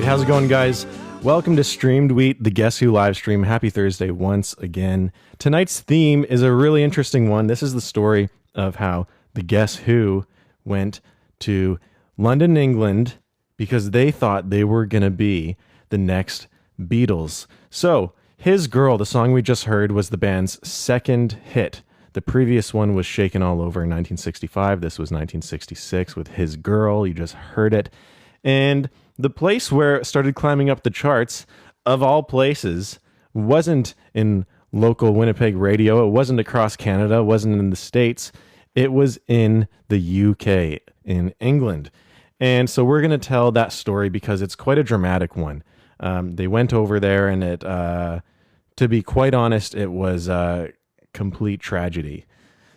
how's it going, guys? Welcome to Streamed Wheat, the Guess Who Livestream. Happy Thursday once again. Tonight's theme is a really interesting one. This is the story of how the Guess Who went to London, England, because they thought they were going to be the next Beatles. So, His Girl, the song we just heard, was the band's second hit. The previous one was Shaken All Over in 1965. This was 1966 with His Girl. You just heard it. And the place where it started climbing up the charts, of all places, wasn't in local Winnipeg radio. It wasn't across Canada. It wasn't in the States. It was in the UK, in England. And so we're going to tell that story because it's quite a dramatic one. They went over there and it, to be quite honest, it was complete tragedy.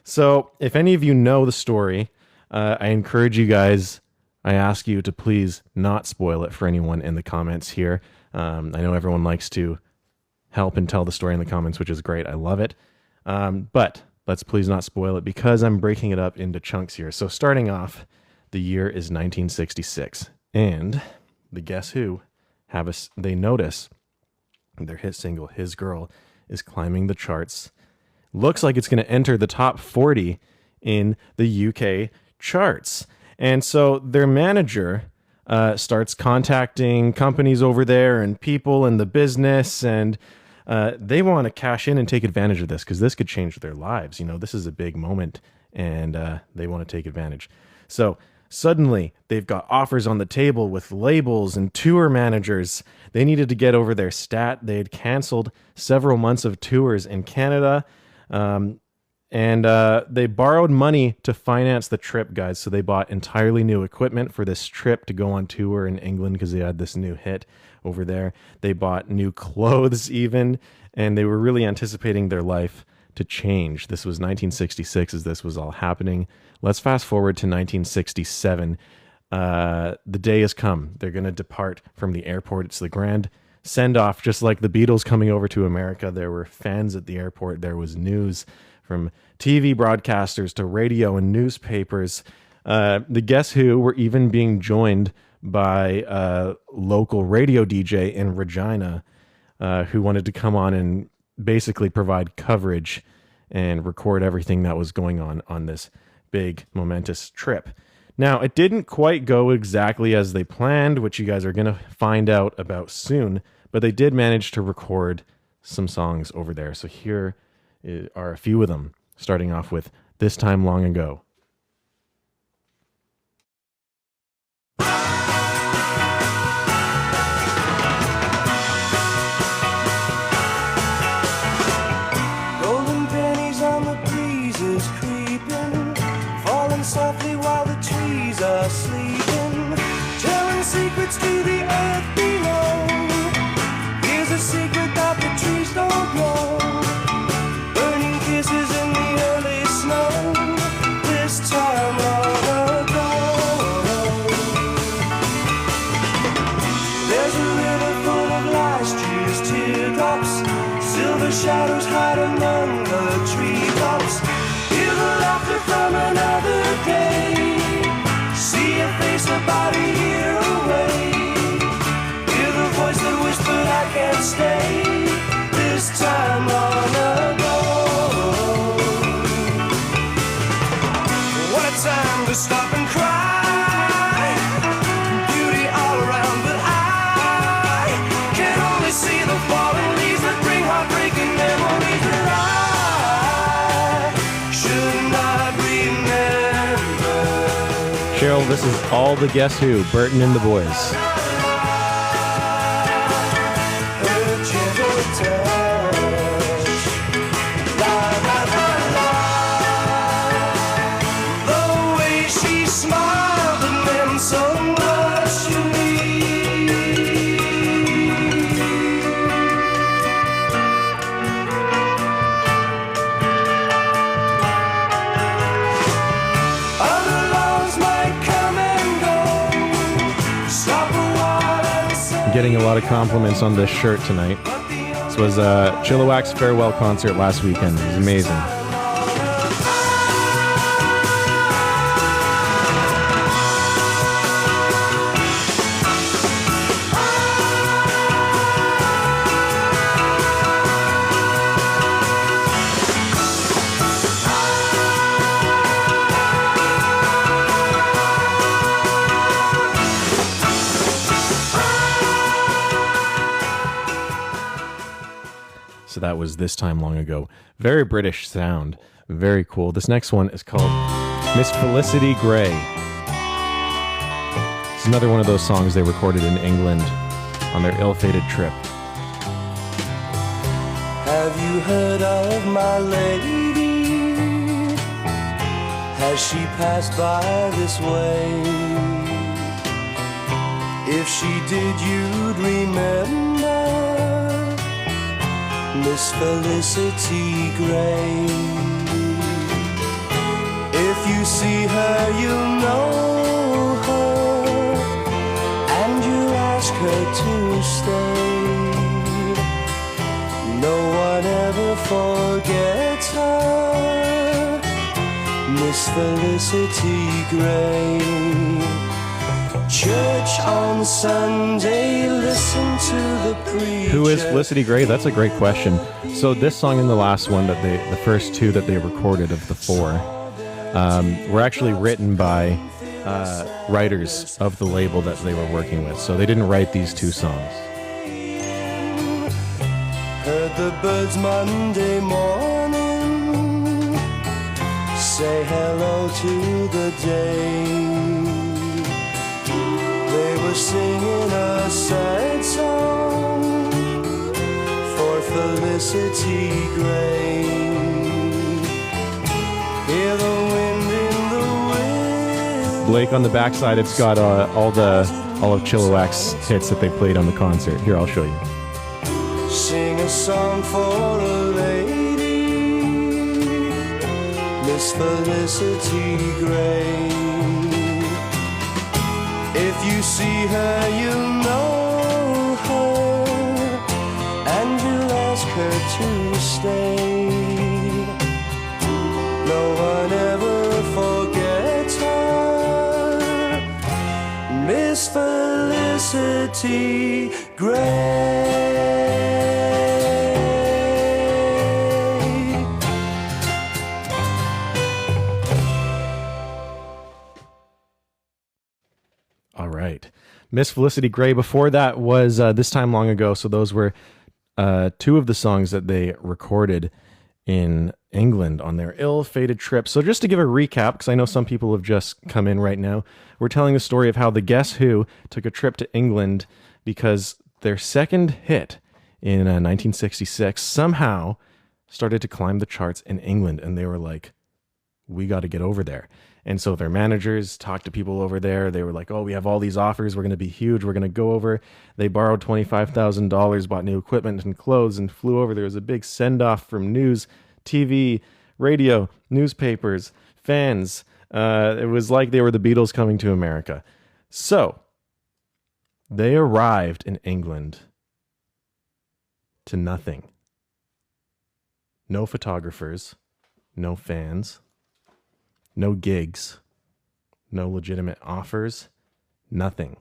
So if any of you know the story, I encourage you guys, I ask you to please not spoil it for anyone in the comments here. I know everyone likes to help and tell the story in the comments, which is great. I love it. But let's please not spoil it because I'm breaking it up into chunks here. So starting off, the year is 1966 and the Guess Who they notice their hit single, His Girl, is climbing the charts. Looks like it's going to enter the top 40 in the UK charts. And so their manager starts contacting companies over there and people in the business, and they want to cash in and take advantage of this because this could change their lives. You know, this is a big moment, and they want to take advantage. So suddenly they've got offers on the table with labels and tour managers. They needed to get over their stat. They had canceled several months of tours in Canada. And they borrowed money to finance the trip, guys. So they bought entirely new equipment for this trip to go on tour in England because they had this new hit over there. They bought new clothes even, and they were really anticipating their life to change. This was 1966 as this was all happening. Let's fast forward to 1967. The day has come. They're going to depart from the airport. It's the grand send-off, just like the Beatles coming over to America. There were fans at the airport. There was news from TV broadcasters to radio and newspapers. The Guess Who were even being joined by a local radio DJ in Regina who wanted to come on and basically provide coverage and record everything that was going on this big momentous trip. Now, it didn't quite go exactly as they planned, which you guys are going to find out about soon, but they did manage to record some songs over there. So here are a few of them, starting off with This Time Long Ago. Golden pennies on the breezes creeping, falling softly while the trees are sleeping, telling secrets to the earth below. Here's a secret that the trees don't know. Burning kisses in the early snow, this time long ago. There's a river full of last year's teardrops, silver shadows hide among the treetops. Hear the laughter from another day, see a face about a year away. Hear the voice that whispered I can't stay, this time long ago. What a time to stop and cry, beauty all around, but I can only see the fallen leaves that bring heartbreaking memories that I should not remember. Cheryl, this is all the Guess Who, Burton and the boys. Her gentle touch, la la la la. The way she smiled and meant so much to me. Other loves might come and go, stop a while and say Getting a lot of compliments on this shirt tonight. This was Chilliwack's farewell concert last weekend. It was amazing. So that was This Time Long Ago. Very British sound. Very cool. This next one is called Miss Felicity Gray. It's another one of those songs they recorded in England on their ill-fated trip. Have you heard of my lady? Has she passed by this way? If she did, you'd remember Miss Felicity Gray. If you see her, you'll know her, and you'll ask her to stay. No one ever forgets her, Miss Felicity Gray. Church on Sunday, listen to the preacher. Who is Felicity Gray? That's a great question. So this song and the last one the first two that they recorded of the four, were actually written by writers of the label that they were working with. So they didn't write these two songs. Heard the birds Monday morning say hello to the day. They were singing a sad song for Felicity Gray. Hear the wind in the wind. Blake, on the backside, it's got all of Chilliwack's hits that they played on the concert. Here, I'll show you. Sing a song for a lady, Miss Felicity Gray. If you see her, you'll know her, and you'll ask her to stay. No one ever forgets her, Miss Felicity Gray. All right. Miss Felicity Gray. Before that was This Time Long Ago. So those were two of the songs that they recorded in England on their ill-fated trip. So just to give a recap, because I know some people have just come in right now, we're telling the story of how the Guess Who took a trip to England because their second hit in 1966 somehow started to climb the charts in England. And they were like, we got to get over there. And so their managers talked to people over there. They were like, oh, we have all these offers. We're going to be huge. We're going to go over. They borrowed $25,000, bought new equipment and clothes, and flew over. There was a big send-off from news, TV, radio, newspapers, fans. It was like they were the Beatles coming to America. So they arrived in England to nothing. No photographers, no fans, no gigs, no legitimate offers, nothing.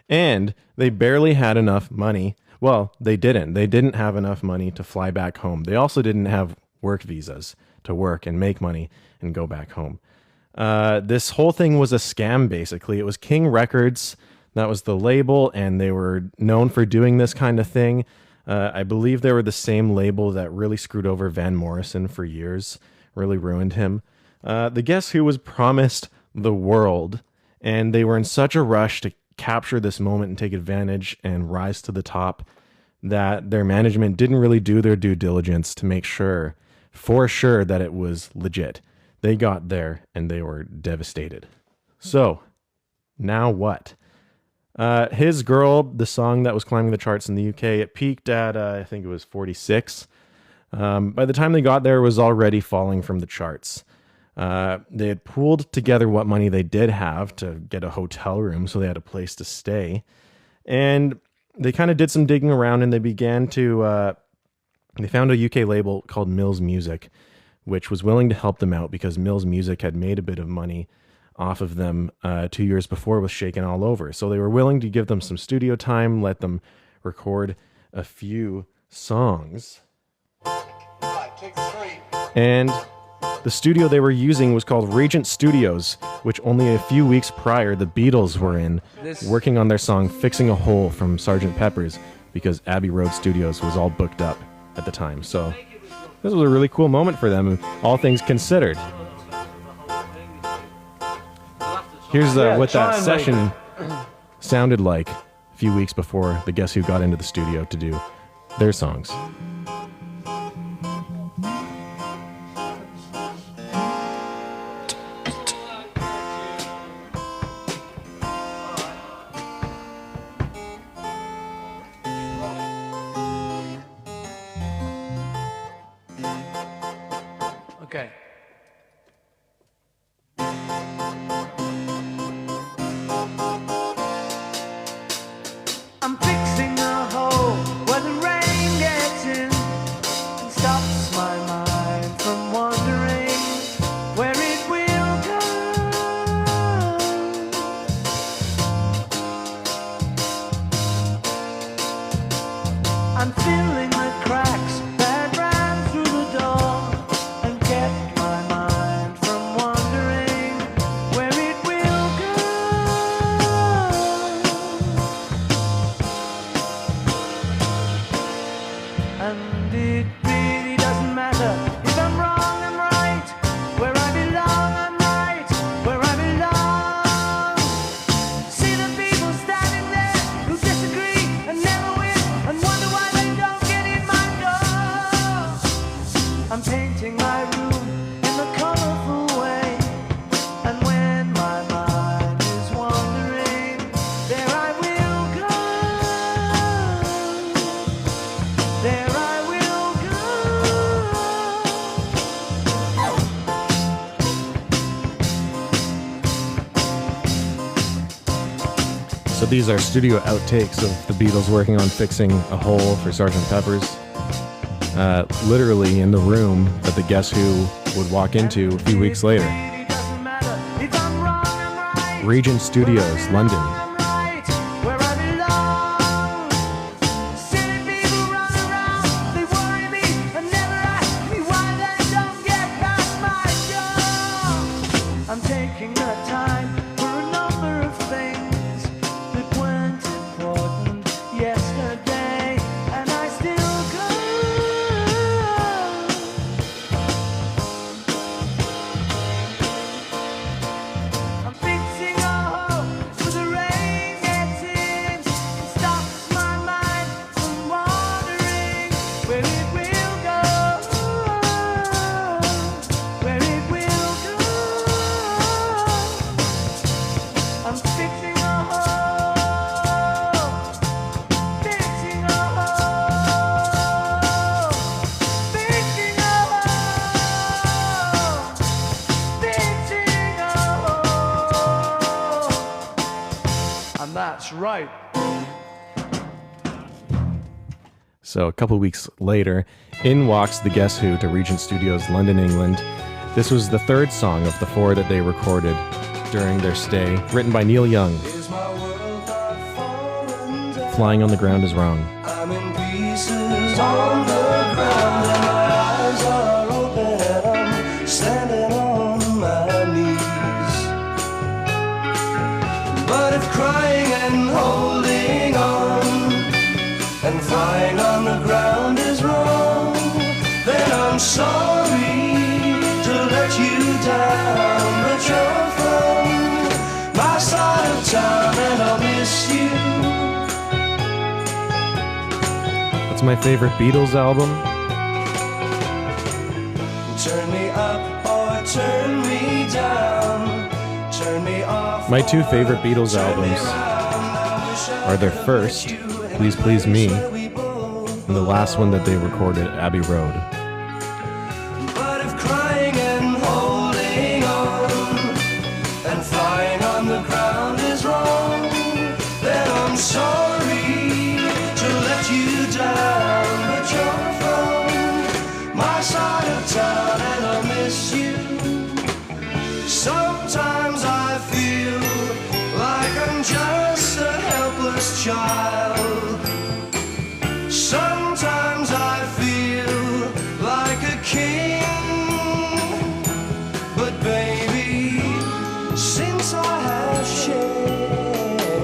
And they barely had enough money. Well, they didn't. They didn't have enough money to fly back home. They also didn't have work visas to work and make money and go back home. This whole thing was a scam, basically. It was King Records. That was the label, and they were known for doing this kind of thing. I believe they were the same label that really screwed over Van Morrison for years. Really ruined him. The Guess Who was promised the world, and they were in such a rush to capture this moment and take advantage and rise to the top that their management didn't really do their due diligence to make sure, for sure, that it was legit. They got there and they were devastated. So, now what? His Girl, the song that was climbing the charts in the UK, it peaked at, I think it was 46. By the time they got there, it was already falling from the charts. They had pooled together what money they did have to get a hotel room, so they had a place to stay. And they kind of did some digging around, and they began to... they found a UK label called Mills Music, which was willing to help them out because Mills Music had made a bit of money off of them 2 years before with Shaken All Over. So they were willing to give them some studio time, let them record a few songs. And the studio they were using was called Regent Studios, which only a few weeks prior the Beatles were in, working on their song Fixing a Hole from Sgt. Pepper's. because Abbey Road Studios was all booked up at the time. So this was a really cool moment for them, all things considered. Here's what that session sounded like a few weeks before the Guess Who got into the studio to do their songs. Okay. I'm fixing a hole where the rain gets in and stops my mind from wondering where it will go. I'm filling the cracks that ran through the door and kept my mind from wondering where it will go. And it really doesn't matter if I'm wrong, I'm right. Where I belong, I'm right. Where I belong. See the people standing there who disagree and never win and wonder why they don't get in my door. I'm painting my room in a colorful way, and when my mind is wandering, there I will go. There I will go. So these are studio outtakes of the Beatles working on fixing a hole for Sgt. Pepper's. Literally in the room that the Guess Who would walk into a few weeks later. Really doesn't matter if I'm wrong, I'm right. Regent Studios, London. I'm right where I belong. Silly people run around, they worry me and never ask me why they don't get past my door. I'm taking the time for a number of things that weren't important yesterday, and I still go. I'm fixing a hole where the rain gets in and stops my mind from wandering where it will go. Where it will go. I'm fixing a hole. Fixing a hole. Fixing a hole. Fixing a hole. And that's right. So a couple weeks later, in walks the Guess Who to Regent Studios, London, England. This was the third song of the four that they recorded during their stay, written by Neil Young. Is my world not falling down? Flying on the Ground is Wrong. I'm in pieces on the ground and my eyes are open and I'm standing on my knees. But if crying and holding on and flying on the ground is wrong, then I'm sorry to let you down. But you're from my side of town and I'll miss you. That's my favorite Beatles album. Turn me up or turn me down. Turn me off. My two favorite Beatles Turn me albums round. I wish I are their could first, let you and Please Please Me, where we both and the last one that they recorded, Abbey Road. But if crying and holding on and flying on the ground is wrong, then I'm sorry to let you down. But you're from my side of town and I'll miss you. Sometimes I feel like I'm just a helpless child. Sometimes I feel like a king. But baby, since I have changed,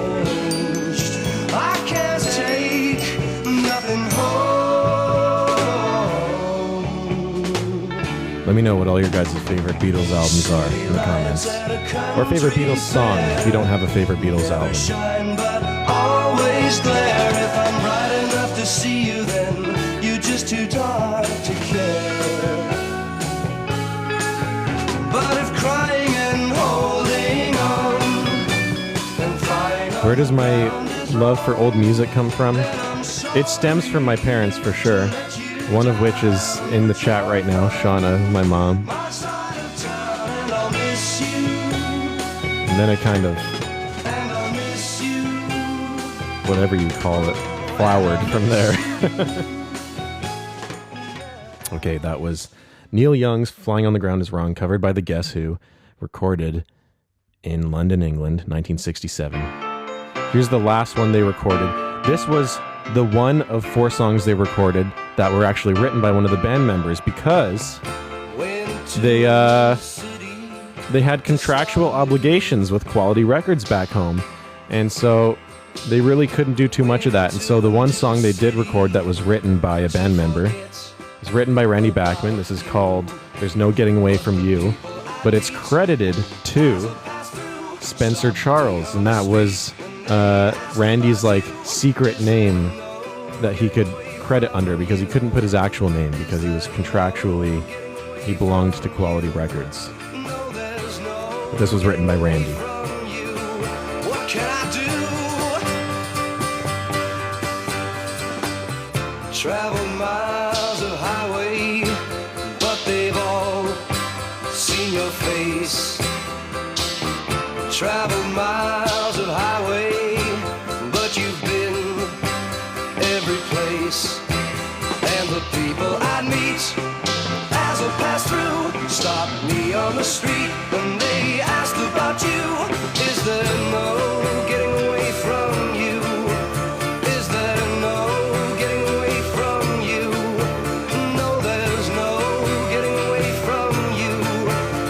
I can't take me know what all your guys' favorite Beatles albums are in the comments. Or favorite Beatles song if you don't have a favorite Beatles album. Shine, but always glare. If I'm bright enough to see you, then you're just too dark to care. But if crying and holding on and flying. Where does my love for old music come from? It stems from my parents for sure. One of which is in the chat right now, Shauna, my mom. And then it kind of, whatever you call it, flowered from there. Okay, that was Neil Young's Flying on the Ground is Wrong, covered by the Guess Who, recorded in London, England, 1967. Here's the last one they recorded. This was the one of 4 songs they recorded that were actually written by one of the band members because they had contractual obligations with Quality Records back home, and so they really couldn't do too much of that. And so the one song they did record that was written by a band member is written by Randy Bachman. This is called There's No Getting Away From You, but it's credited to Spencer Charles, and that was Randy's like secret name that he could credit under because he couldn't put his actual name because he was contractually, he belonged to Quality Records. But this was written by Randy. What can I do? Travel miles of highway, but they've all seen your face. Travel miles of highway, but you've been every place. And the people I meet as I pass through stop me on the street and they ask about you. Is there no getting away from you? Is there no getting away from you? No, there's no getting away from you.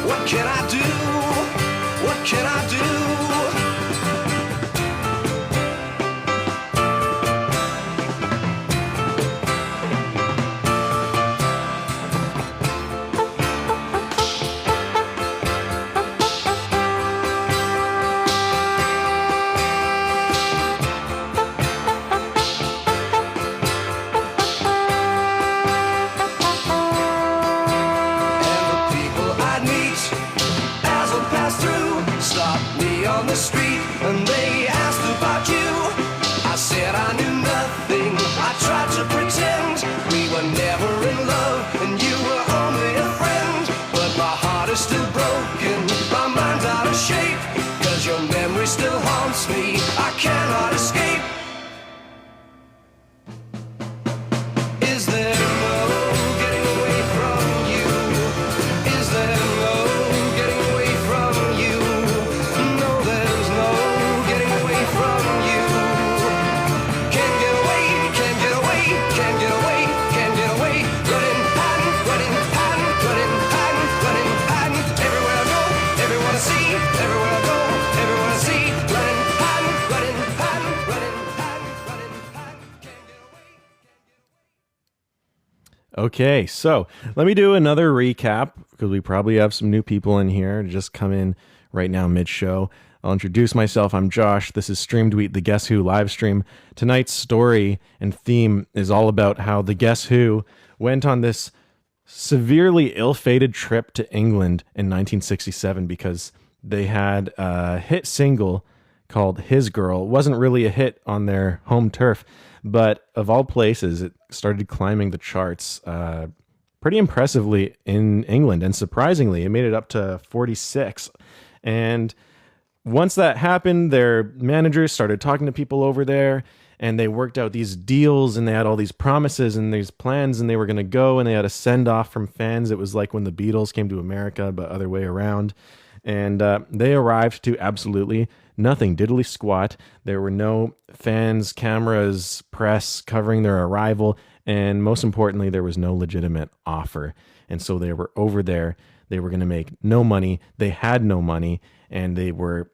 What can I do? What can I do? The street and they asked about you. I said I knew nothing. I tried to pretend we were never in love and you were only a friend. But my heart is still broken, my mind's out of shape, 'cause your memory still haunts me. I cannot escape. Is there no getting away from you? Is there no getting away from you? Okay, so let me do another recap because we probably have some new people in here to just come in right now mid-show. I'll introduce myself. I'm Josh. This is Streamed Wheat, the Guess Who Livestream. Tonight's story and theme is all about how the Guess Who went on this severely ill-fated trip to England in 1967 because they had a hit single called His Girl. It wasn't really a hit on their home turf, but of all places, it started climbing the charts pretty impressively in England. And surprisingly, it made it up to 46. And once that happened, their managers started talking to people over there, and they worked out these deals, and they had all these promises and these plans, and they were going to go, and they had a send-off from fans. It was like when the Beatles came to America, but other way around. And they arrived to absolutely nothing, diddly squat. There were no fans, cameras, press covering their arrival, and most importantly, there was no legitimate offer. And so they were over there. They were going to make no money. They had no money, and they were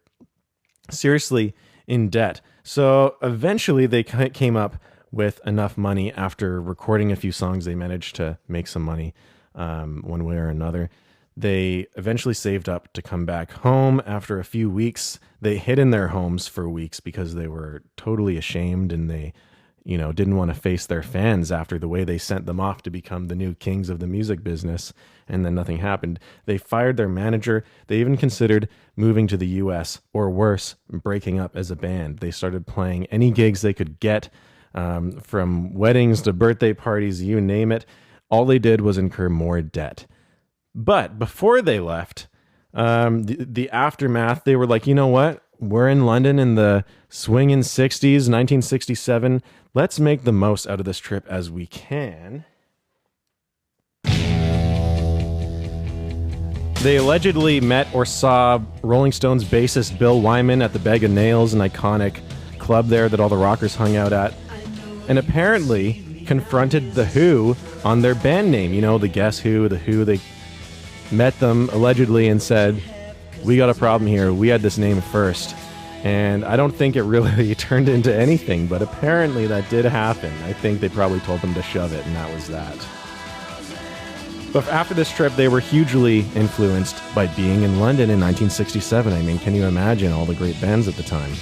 seriously in debt. So eventually they came up with enough money. After recording a few songs, they managed to make some money. one way or another. They eventually saved up to come back home. After a few weeks, they hid in their homes for weeks because they were totally ashamed, and they, didn't want to face their fans after the way they sent them off to become the new kings of the music business. And then nothing happened. They fired their manager. They even considered moving to the US, or worse, breaking up as a band. They started playing any gigs they could get, from weddings to birthday parties, you name it. All they did was incur more debt. But before they left, the aftermath, they were like, you know what? We're in London in the swinging 60s, 1967. Let's make the most out of this trip as we can. They allegedly met or saw Rolling Stones bassist Bill Wyman at the Bag of Nails, an iconic club there that all the rockers hung out at, and apparently confronted The Who on their band name. The Guess Who, The Who. They met them allegedly and said, we got a problem here. We had this name first. And I don't think it really turned into anything, but apparently that did happen. I think they probably told them to shove it, and that was that. But after this trip, they were hugely influenced by being in London in 1967. I mean, can you imagine all the great bands at the time?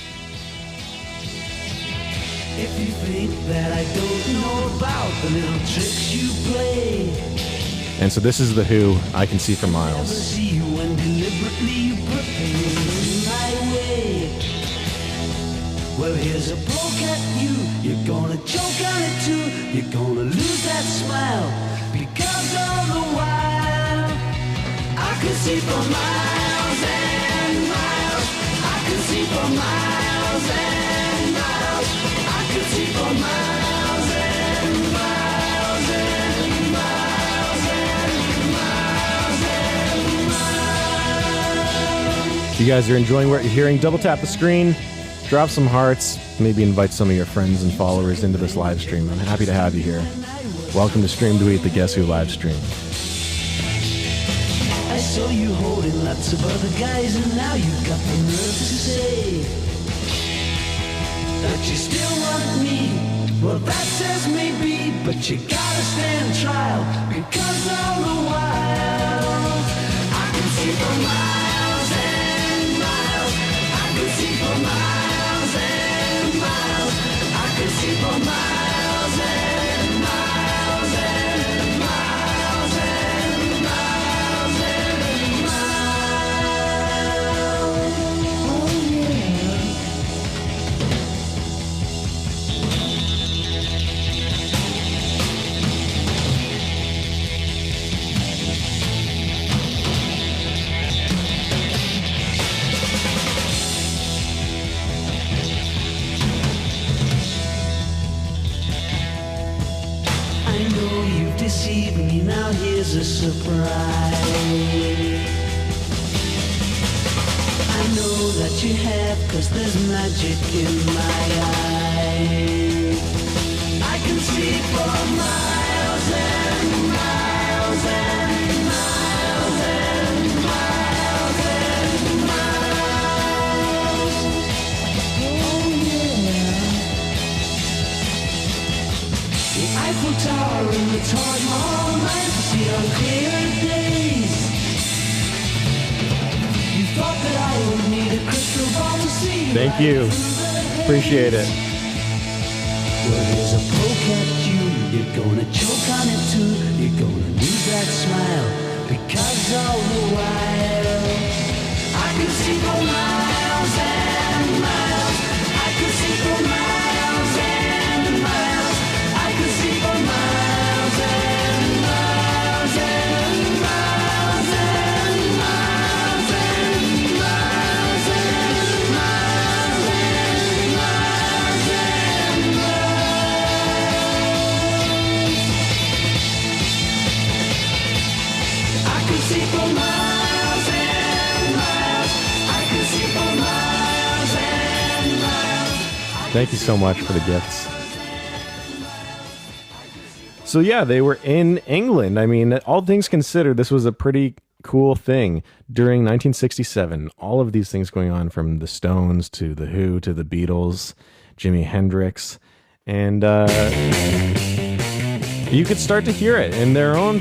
If you think that I don't know about the little tricks you play, and so this is The Who, I Can See for Miles. see you when deliberately you put things in my way. Well, here's a poke at you. You're gonna choke on it too. You're gonna lose that smile, because all the while I can see for miles and miles. I can see for miles and miles. I can see for miles and miles and miles and miles and miles. If you guys are enjoying what you're hearing, double tap the screen, drop some hearts, maybe invite some of your friends and followers into this live stream. I'm happy to have you here. Welcome to Stream to Eat, the Guess Who Livestream. I saw you holding lots of other guys, and now you got the nerve to say that you still want me. Well, that says maybe, but you gotta stand trial, because all the while I can see for miles and miles. I can see for miles and miles. I can see for miles and miles and miles and miles and miles. Oh yeah. I know you've deceived me, now here's a surprise. I know that you have, 'cause there's magic in my eyes. I can see for miles and miles and miles and miles and miles. Oh yeah. The Eiffel Tower and the Taj Mahal, I see on clear days. You thought that I would need a crystal ball to see. Thank you. Appreciate it. Well, here's a poke at you. You're gonna choke on it too. You're gonna lose that smile, because all the while I can see for miles and miles. I can see for miles and miles. I can see for miles and miles and miles and miles and miles and miles and miles and miles. I can see for miles and miles. I can see for miles and miles. Thank you so much for the gifts. So yeah, they were in England. I mean, all things considered, this was a pretty cool thing during 1967. All of these things going on, from the Stones to the Who to the Beatles, Jimi Hendrix, and you could start to hear it in their own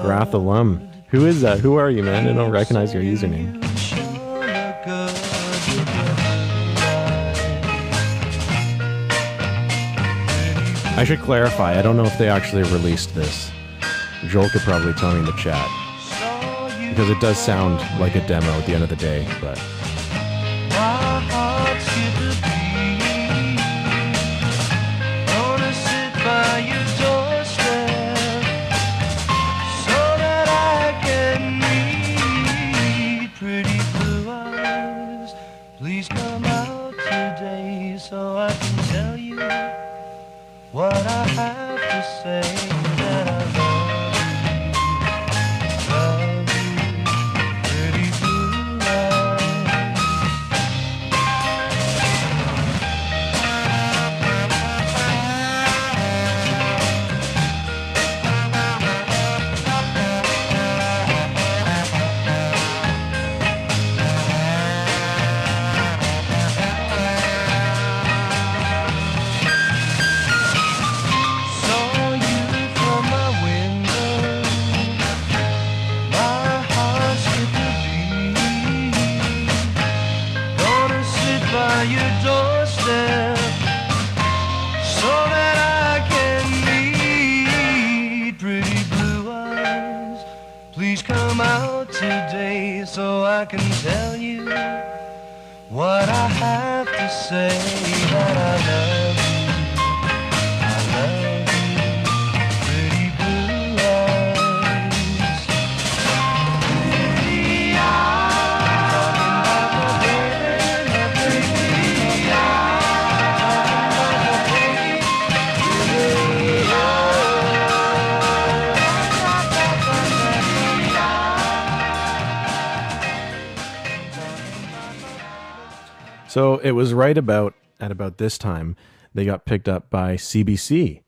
McGrath alum. Who is that? Who are you, man? I don't recognize your username. I should clarify, I don't know if they actually released this. Joel could probably tell me in the chat. Because it does sound like a demo at the end of the day, but... My heart skipped a beat. Gonna sit by your doorstep so that I can meet pretty blue eyes. Please come out today so I can tell you what I have to say. That I love you, pretty blue eyes. Saw you from my window, my heart skipped a beat. Gonna sit by your doorstep so that I can meet pretty blue eyes. Please come out today so I can tell you what I have to say. That I love you, pretty blue eyes. Pretty eyes. Talking about my baby, my pretty eyes. Talking about my baby, pretty So it was right at about this time they got picked up by CBC,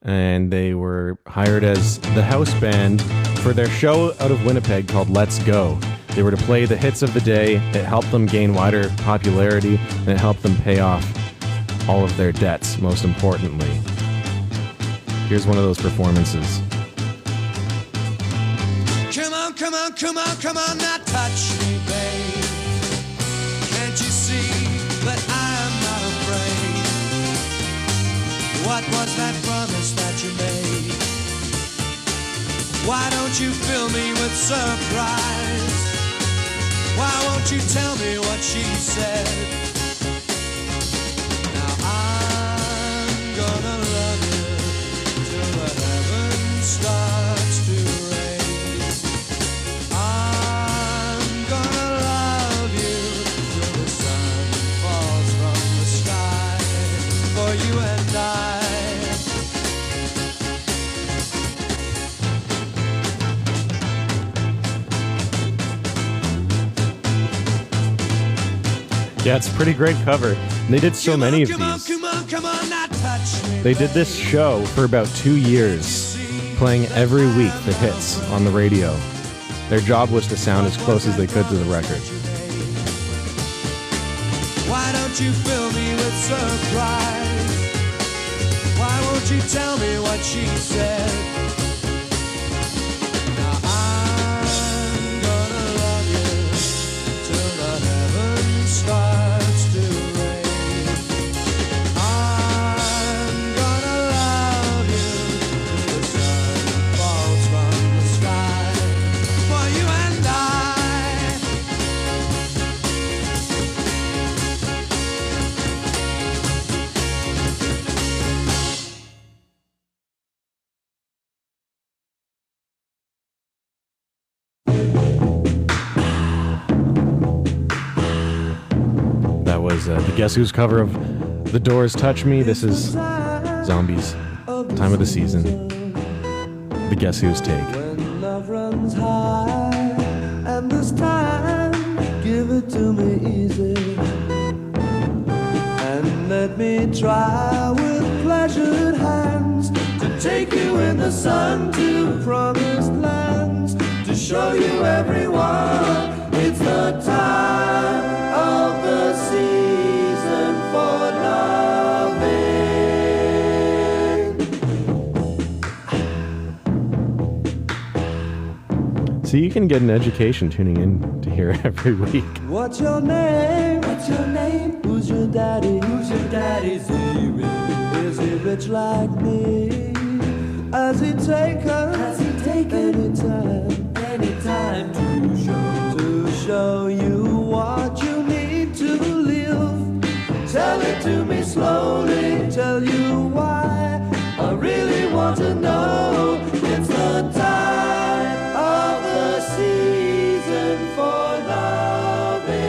and they were hired as the house band for their show out of Winnipeg called Let's Go. They were to play the hits of the day. It helped them gain wider popularity, and it helped them pay off all of their debts, most importantly. Here's one of those performances. Come on, come on, come on, come on, now touch me, babe. Can't you see that I am not afraid? What was that promise that you made? Why don't you fill me with surprise? Why won't you tell me what she said? Now I'm gonna love you till the heavens starts to rain. I'm gonna love you till the sun falls from the sky. For you and I. Yeah, it's a pretty great cover. And they did so many of these. Come on, now touch me. They did this show for about 2 years, playing every week the hits on the radio. Their job was to sound as close as they could to the record. Why don't you fill me with surprise? Why won't you tell me what she said? Now I'm gonna love you till the heavens starts to rain. I'm gonna love you till the sun falls from the sky. For you and I. That was the Guess Who's cover of The Doors' Touch Me. This is Zombies, time of the season. The Guess Who's take. When love runs high, and this time, give it to me easy. And let me try with pleasured hands to take you in the sun to promised lands, to show you everyone it's the time of the season for loving. So you can get an education tuning in to here every week. What's your name? What's your name? Who's your daddy? Who's your daddy? Is he rich? Is he rich like me? Has he taken? Has he taken any time to show you what you need to live? Tell it to me slowly. Tell you why. I really want to know. It's the time of the season for loving.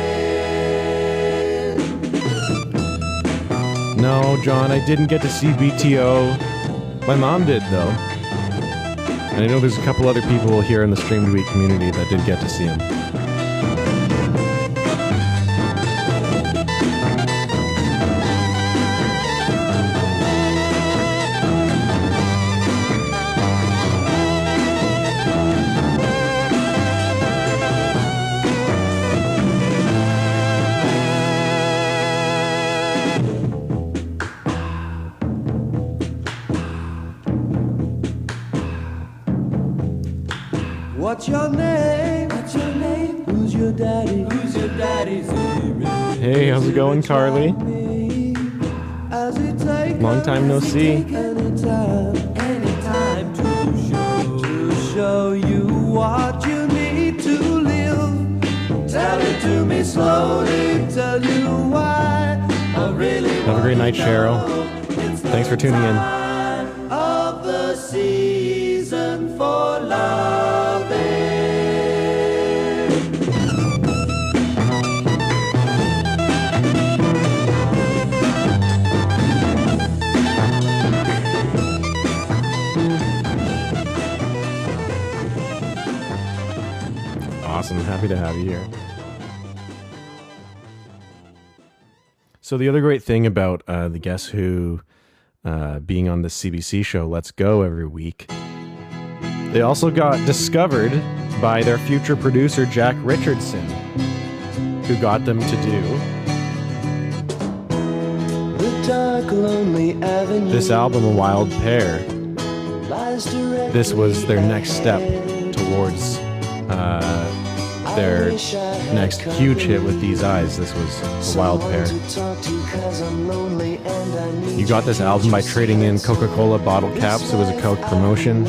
No, John, I didn't get to see BTO. My mom did, though. And I know there's a couple other people here in the Streamed Week community that did get to see him. What's your name? What's your name? Who's your daddy? Who's your daddy? Hey, how's it going, Carly? Long time no see. Anytime to show you what you need to live. Tell it to me slowly. Tell you why. I really Have a great night, Cheryl. Thanks for tuning in. Of the season for loving. Awesome. Happy to have you here. So the other great thing about the Guess Who being on the CBC show Let's Go every week, they also got discovered by their future producer Jack Richardson, who got them to do The dark, lonely avenue this album, A Wild Pair. lies directly This was their next step towards their next huge hit with These Eyes. This was A Wild Pair. You got this album by trading in Coca-Cola bottle caps. It was a Coke promotion.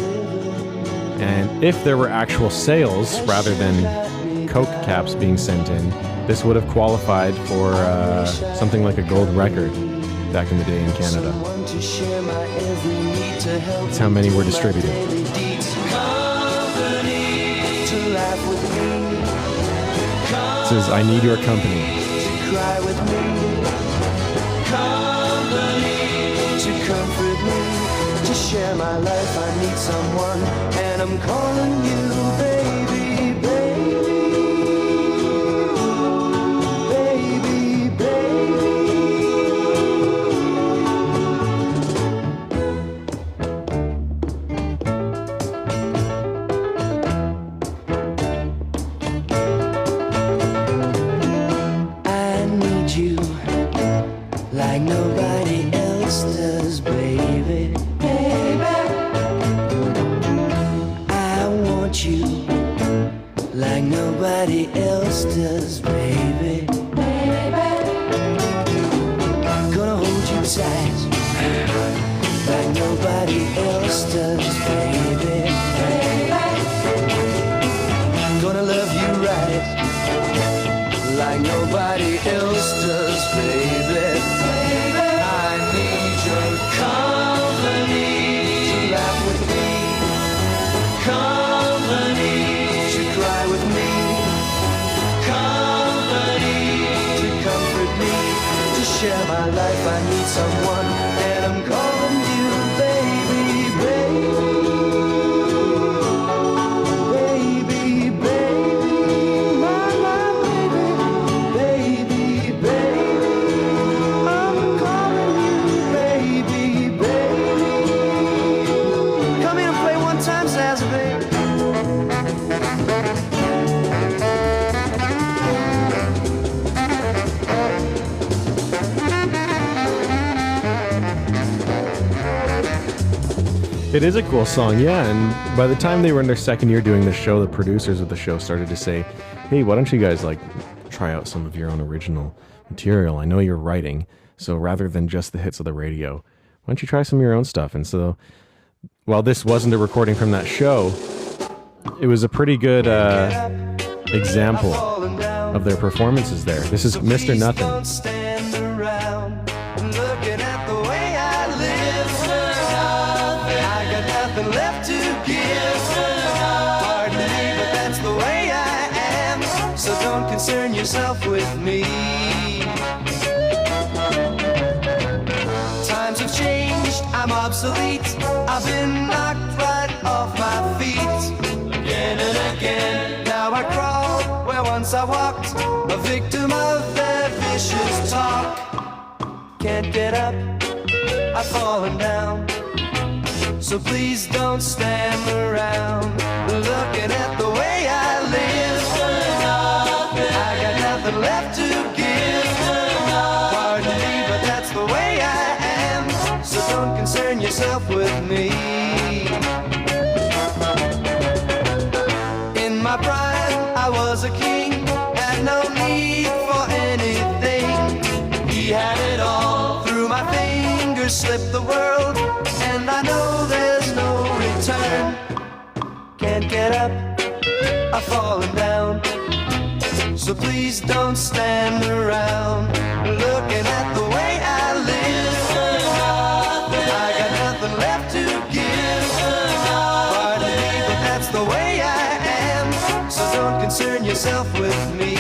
And if there were actual sales rather than Coke caps being sent in, this would have qualified for something like a gold record back in the day in Canada. That's how many were distributed. It says, I need your company. Cry with me, company to comfort me, to share my life. I need someone, and I'm calling you, baby, baby, baby, baby. I need you like nobody else does, baby, baby. I want you like nobody else does, baby, baby. Gonna hold you tight like nobody else does, baby, baby. Gonna love you right like nobody else does, baby. I need your company to laugh with me, company to cry with me, company to comfort me, to share my life. I need someone, and I'm calling you, baby, baby. Baby, baby, my baby, baby, baby, I'm calling you, baby, baby. Come here and play one time, Zazzy, baby. It is a cool song, yeah. And by the time they were in their second year doing the show, the producers of the show started to say, hey, why don't you guys like try out some of your own original material? I know you're writing, so rather than just the hits of the radio, why don't you try some of your own stuff? And so while this wasn't a recording from that show, it was a pretty good example of their performances there. This is Mr. Nothing. Don't stand around looking at the way I live. I got nothing left to give. Pardon me, but that's the way I am. So don't concern yourself with me. Times have changed, I'm obsolete. I've been knocked right off my feet. Again and again, now I crawl where once I walked, a victim of their vicious talk. Can't get up, I've fallen down. So please don't stand around looking at the way I live. I got nothing left to give. Pardon me, but that's the way I am. So don't concern yourself with me. In my prime, I was a king, had no need for anything. He had it all, through my fingers slipped the world, and I know there's no return. Can't get up, I've fallen down. So please don't stand around looking at the way I live. I got nothing left to give. Pardon me, but that's the way I am. So don't concern yourself with me.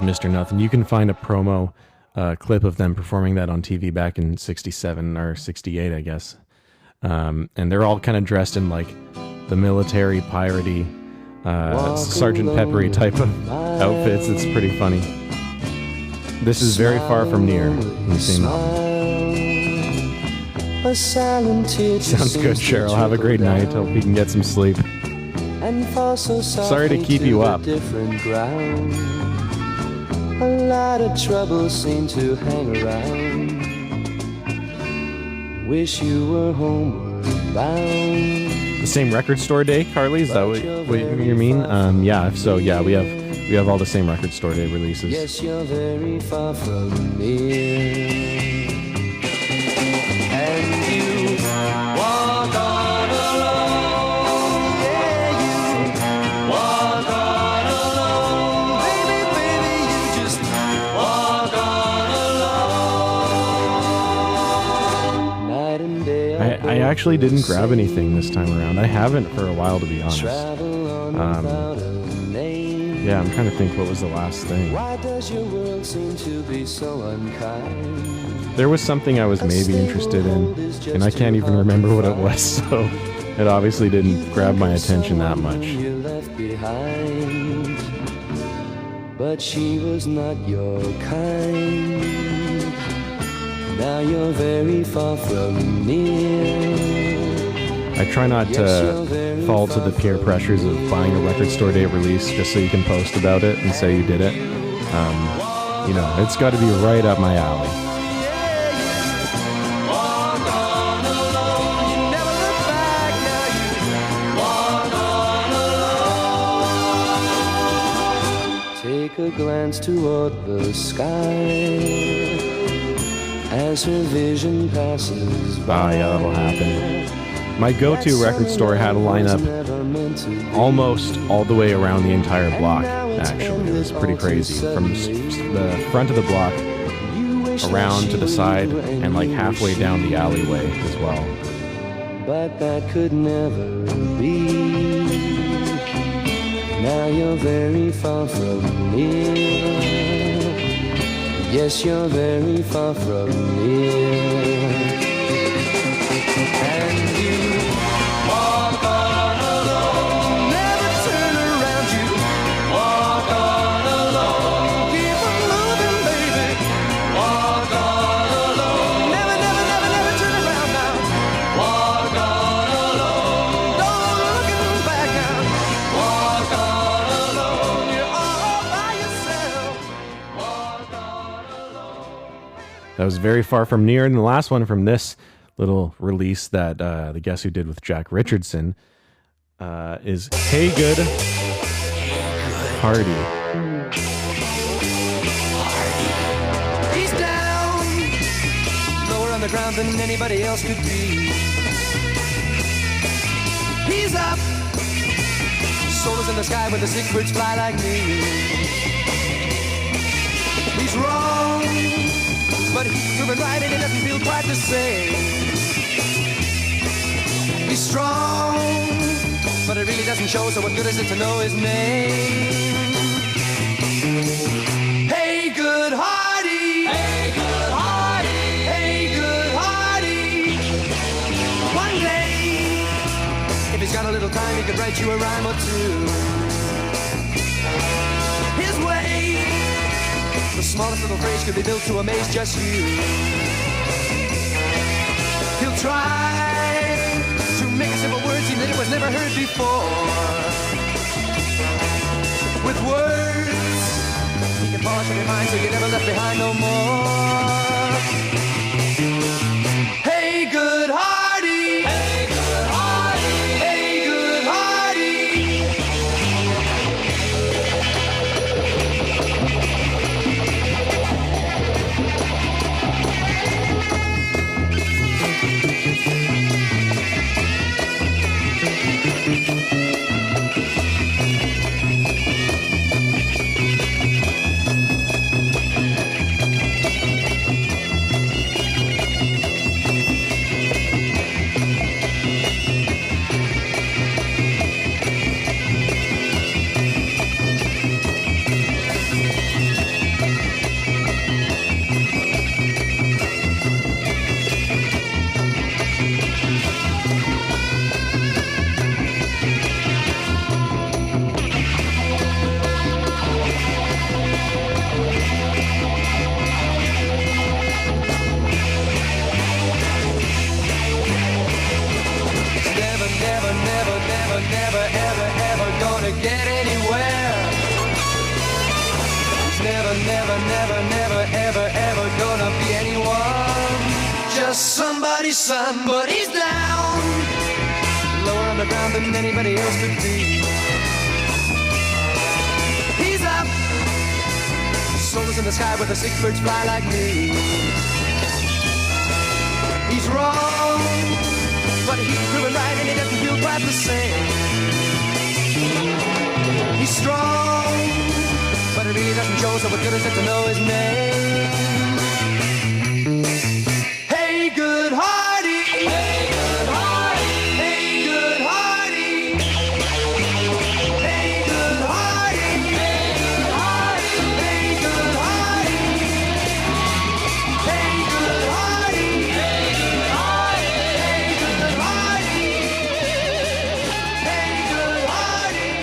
Mr. Nothing. You can find a promo clip of them performing that on TV back in 67 or 68, I guess. And they're all kind of dressed in like the military, piratey, Sergeant Peppery type of outfits. It's pretty funny. This is Very Far From Near in the same album. Sounds good, Cheryl. Have a great night. Hope you can get some sleep. Sorry to keep you up. A lot of trouble seemed to hang around. Wish you were homeward bound. The same record store day, Carly? Is that what you mean? Yeah, so yeah, we have all the same record store day releases. Yes, you're very far from near. And you walk on alone. Yeah, you walk on alone. Baby, you just walk on alone. Night and day. I actually didn't grab anything this time around. I haven't for a while, to be honest. Yeah, I'm trying to think what was the last thing. Why does your world seem to be so unkind? There was something I was maybe interested in, and I can't even remember what it was, so it obviously didn't grab my attention that much. You left behind, but she was not your kind. Now you're very far from near. I try not to fall to the peer pressures of buying a record store day release just so you can post about it and say you did it. You know, it's got to be right up my alley. Take a glance toward the sky as her vision passes by. Yeah, that'll happen. My go-to record store had a lineup almost all the way around the entire block, actually. It was pretty crazy. From the front of the block around to the side and like halfway down the alleyway as well. But that could never be. Now you're very far from near. Yes, you're very far from near. And you walk on alone. Never turn around, you walk on alone. Keep on moving, baby. Walk on alone. Never, never, never, never turn around now. Walk on alone. Don't look back now. Walk on alone. You're all by yourself. Walk on alone. That was Very Far From Near. And the last one from this little release that the Guess Who did with Jack Richardson is Hey Good Hardy. He's down, lower on the ground than anybody else could be. He's up, soul is in the sky where the sick birds fly like me. He's wrong, but he's moving right and he doesn't feel quite the same. He's strong, but it really doesn't show, so what good is it to know his name? Hey, good Hardy! Hey, good Hardy! Hey, good Hardy! One day, if he's got a little time, he could write you a rhyme or two. His way, the smallest little phrase could be built to amaze just you. He'll try to make a simple word seem that it was never heard before. With words, he can polish up your mind so you're never left behind no more. Hey, good Hardy! Hey, good Hardy! Hey, good Hardy! Never, ever, ever gonna get anywhere. He's never, never, never, never, ever, ever gonna be anyone. Just somebody's son, but he's down, lower on the ground than anybody else could be. He's up, soul is in the sky where the sick birds fly like me. He's wrong, but he's proven right and he doesn't feel quite the same. He's strong, but it really doesn't show, so what good is it to know his name? Hey, good Hardy! Hey, good Hardy! Hey, good Hardy! Hey, good Hardy! Hey, good Hardy! Hey, good Hardy! Hey, good Hardy! Hey, good Hardy! Hey, good Hardy!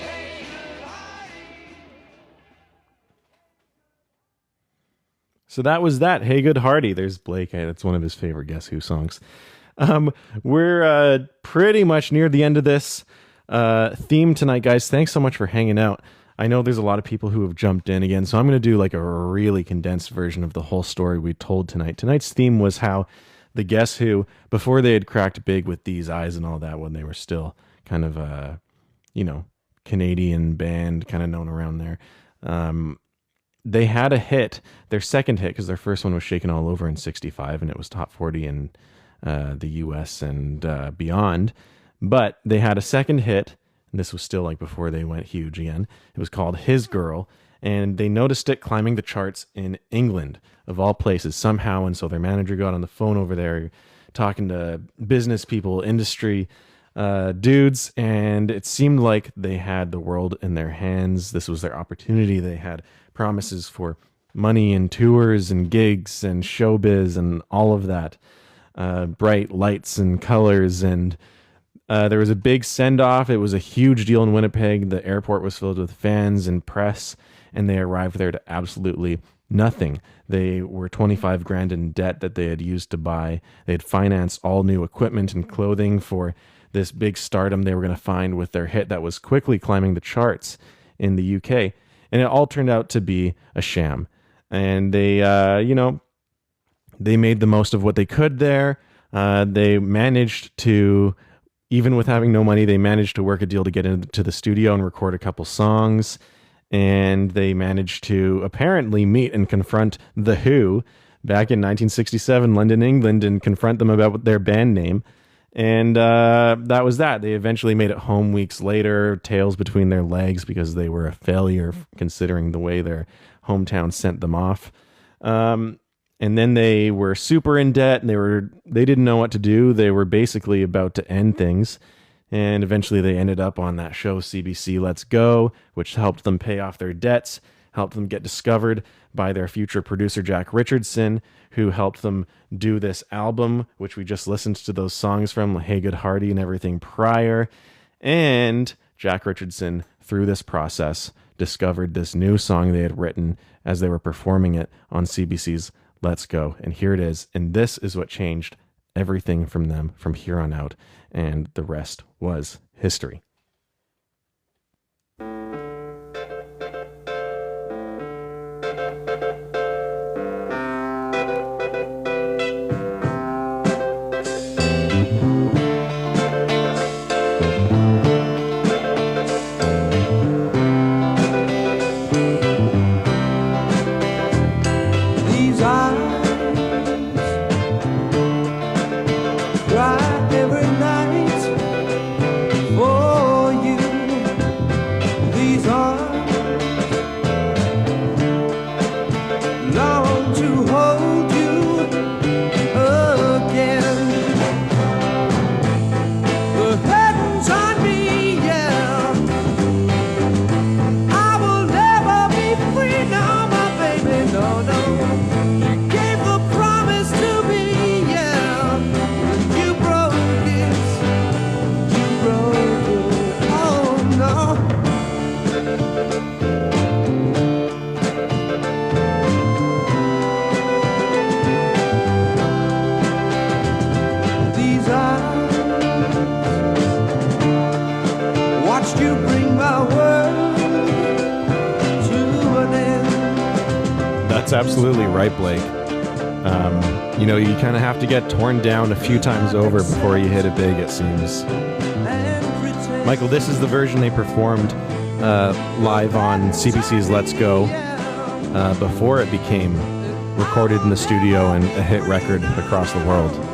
Hey, good Hardy! So that was that. Hey Good Hardy. There's Blake. That's one of his favorite Guess Who songs. We're pretty much near the end of this theme tonight, guys. Thanks so much for hanging out. I know there's a lot of people who have jumped in again, so I'm going to do like a really condensed version of the whole story we told tonight. Tonight's theme was how the Guess Who, before they had cracked big with These Eyes and all that, when they were still kind of a, Canadian band, kind of known around there, they had a hit, their second hit, because their first one was Shaken All Over in 65, and it was top 40 in the US and beyond. But they had a second hit, and this was still like before they went huge again. It was called His Girl, and they noticed it climbing the charts in England, of all places, somehow. And so their manager got on the phone over there, talking to business people, industry, dudes, and it seemed like they had the world in their hands. This was their opportunity. They had promises for money and tours and gigs and showbiz and all of that. Bright lights and colors, and there was a big send-off. It was a huge deal in Winnipeg. The airport was filled with fans and press, and they arrived there to absolutely nothing. They were 25 grand in debt that they had used to buy. They had financed all new equipment and clothing for this big stardom they were going to find with their hit that was quickly climbing the charts in the UK. And it all turned out to be a sham. And they, they made the most of what they could there. They managed to, even with having no money, they managed to work a deal to get into the studio and record a couple songs. And they managed to apparently meet and confront The Who back in 1967, London, England, and confront them about their band name. And that was that. They eventually made it home weeks later, tails between their legs, because they were a failure considering the way their hometown sent them off. And then they were super in debt, and they didn't know what to do. They were basically about to end things. And eventually they ended up on that show, CBC Let's Go, which helped them pay off their debts, helped them get discovered by their future producer, Jack Richardson, who helped them do this album, which we just listened to those songs from, Hey Good Hardy and everything prior. And Jack Richardson, through this process, discovered this new song they had written as they were performing it on CBC's Let's Go. And here it is. And this is what changed everything from them from here on out. And the rest was history. Absolutely right, Blake. You kind of have to get torn down a few times over before you hit it big, it seems. Michael, this is the version they performed live on CBC's Let's Go before it became recorded in the studio and a hit record across the world.